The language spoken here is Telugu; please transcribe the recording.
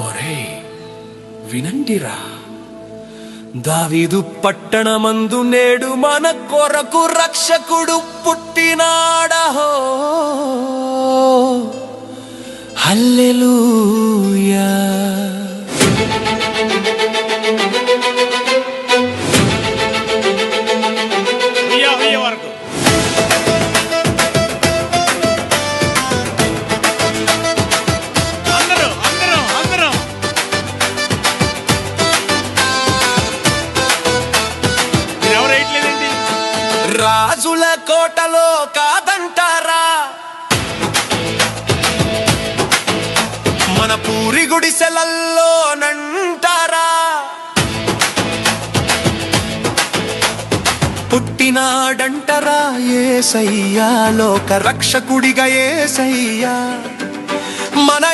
ఒరేయ్ వినండిరా, దావీదు పట్టణమందు నేడు మన కొరకు రక్షకుడు పుట్టినాడహో. హల్లెలూయా. రాజుల కోటలో కాదంటారా, మన పూరి గుడిసెలల్లో నంటారా. పుట్టినాడంటరా యేసయ్యా, లోక రక్షకుడిగా యేసయ్యా. మన